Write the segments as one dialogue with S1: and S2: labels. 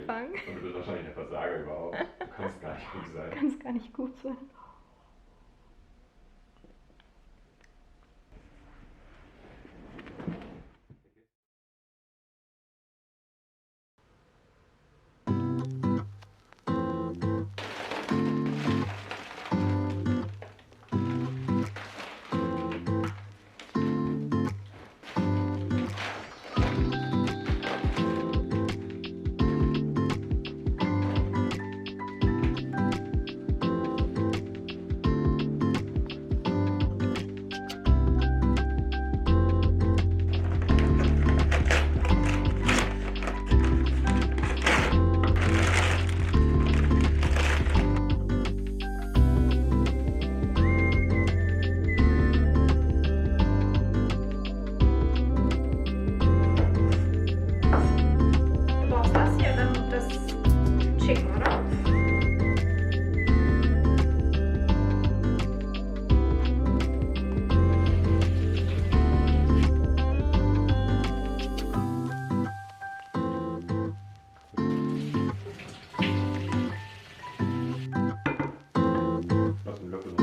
S1: angefangen.
S2: Und du bist wahrscheinlich der Versager überhaupt. Du kannst gar nicht gut sein.
S1: Du kannst gar nicht gut sein.
S2: Lass den Löffel noch.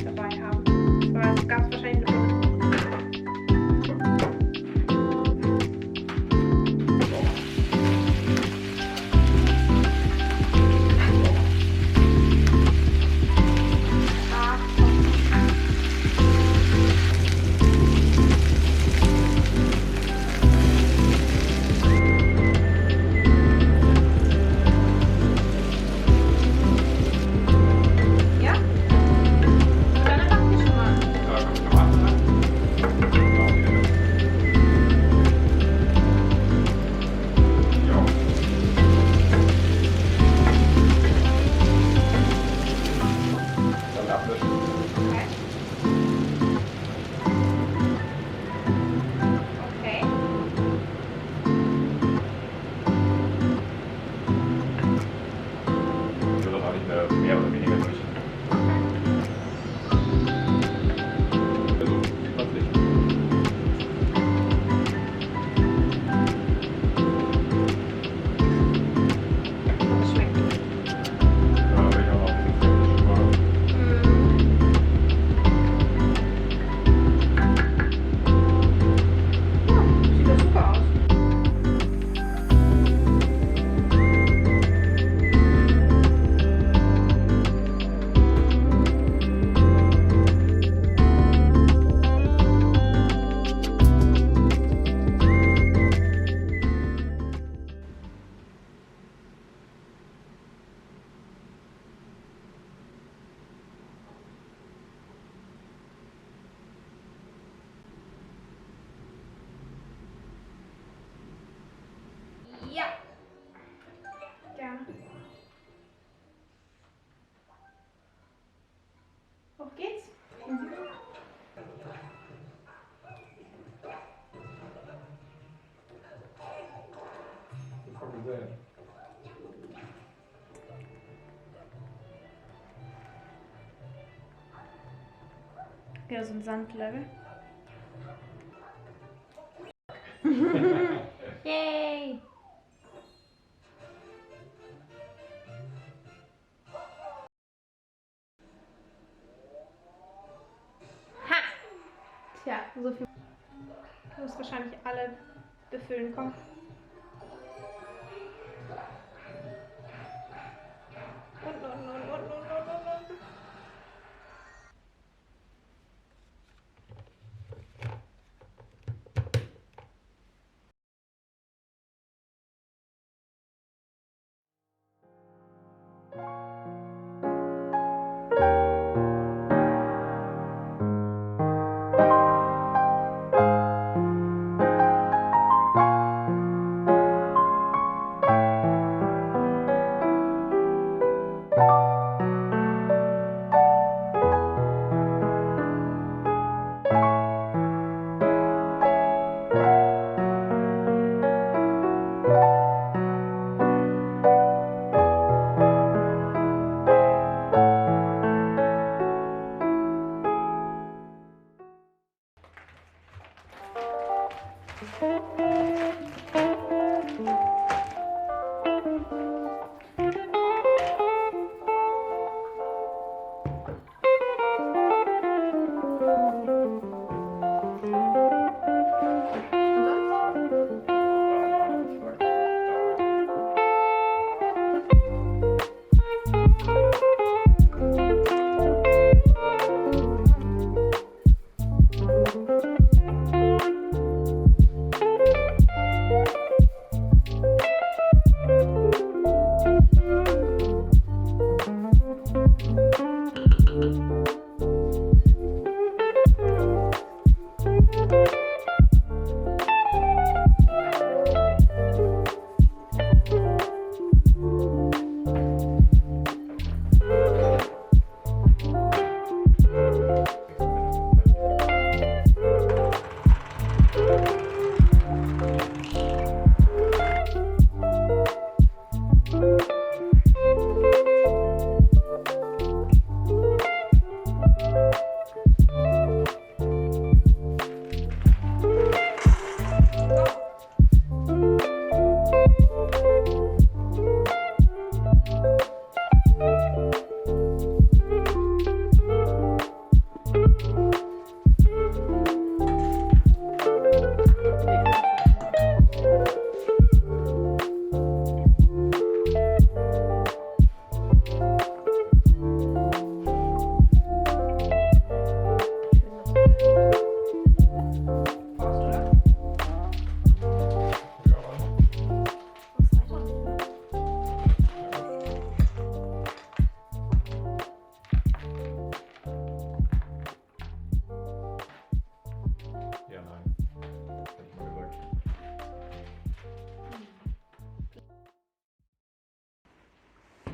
S1: Dabei haben. Aber das gab es wahrscheinlich nur.
S2: Mehr oder weniger durch. Also, sieht man nicht.
S1: Das schmeckt gut.
S2: Ja, aber ich habe auch ein bisschen Fleisch gemacht.
S1: Ja, sieht doch super aus. Ja. Gerne. Auf geht's. Ja, so ein Sandlevel. Yay! Ha! Tja, so viel. Du musst wahrscheinlich alle befüllen, komm. Und.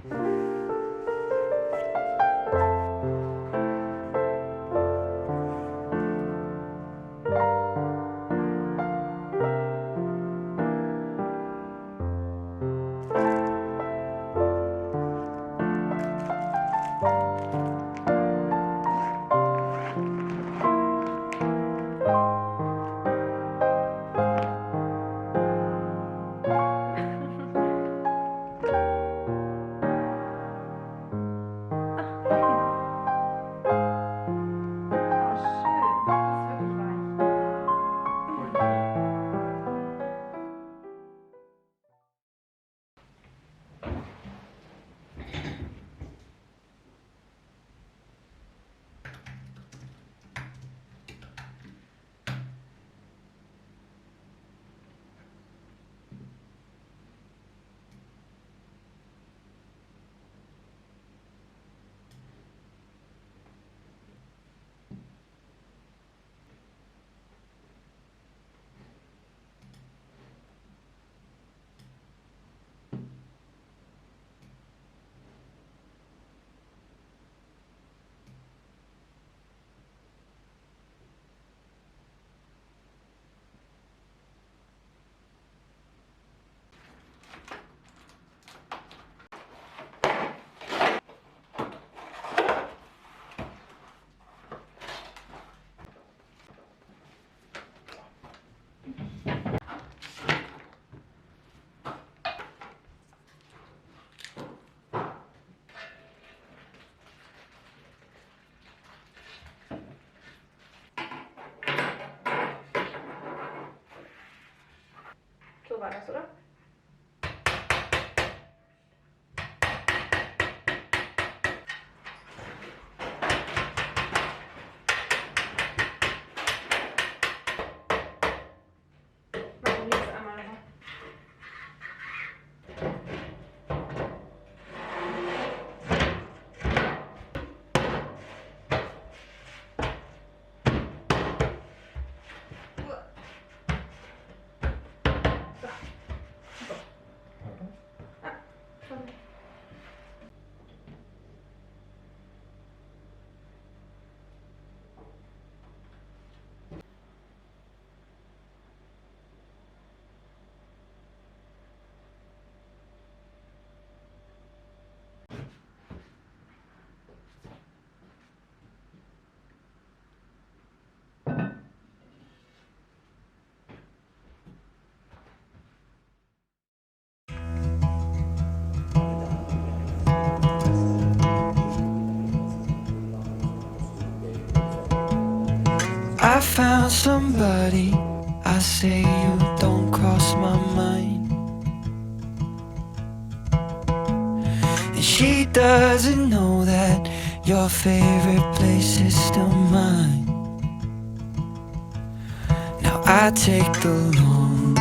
S1: So war das, oder? Machen wir jetzt einmal noch.
S3: I found somebody, I say you don't cross my mind. And she doesn't know that your favorite place is still mine. Now I take the long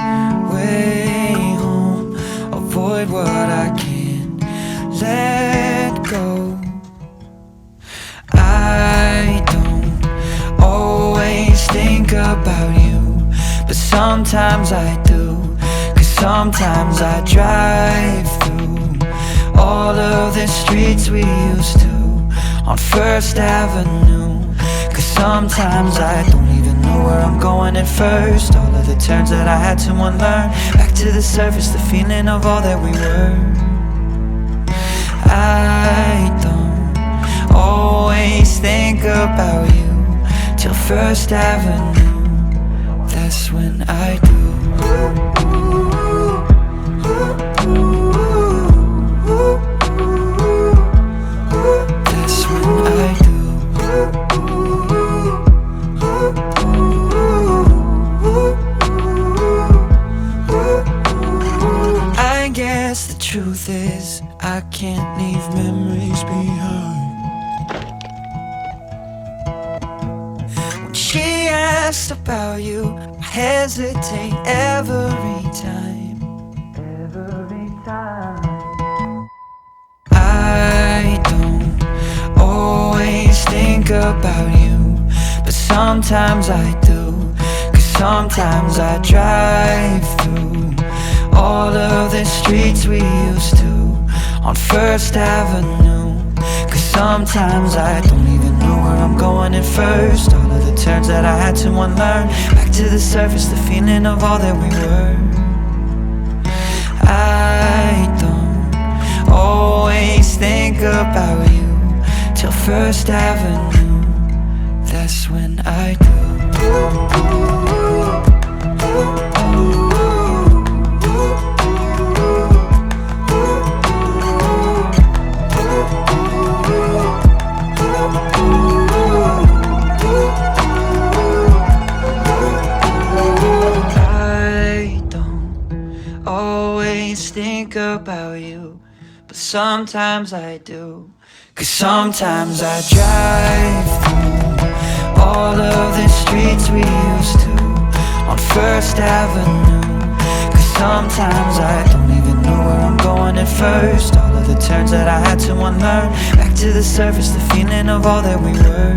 S3: way home, avoid what I can't let go. I don't always think about you, but sometimes I do, 'cause sometimes I drive through all of the streets we used to on First Avenue. 'Cause sometimes I don't even know where I'm going at first. All of the turns that I had to unlearn, back to the surface, the feeling of all that we were. I don't always think about you till First Avenue, that's when I do. That's when I do. I guess the truth is I can't leave memories behind. When she asks about you, I hesitate every time. Every time. I don't always think about you, but sometimes I do, 'cause sometimes I drive through all of the streets we used to on First Avenue. Cause sometimes I don't even know where I'm going at first. All of the turns that I had to unlearn. Back to the surface, the feeling of all that we were. I don't always think about you till First Avenue. That's when I do. Think about you, but sometimes I do. Cause sometimes I drive through all of the streets we used to on First Avenue. Cause sometimes I don't even know where I'm going at first. All of the turns that I had to unlearn. Back to the surface, the feeling of all that we were.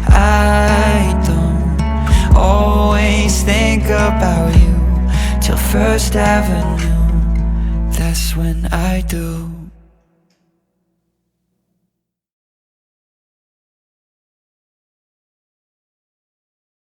S3: I don't always think about you till First Avenue. That's when I do.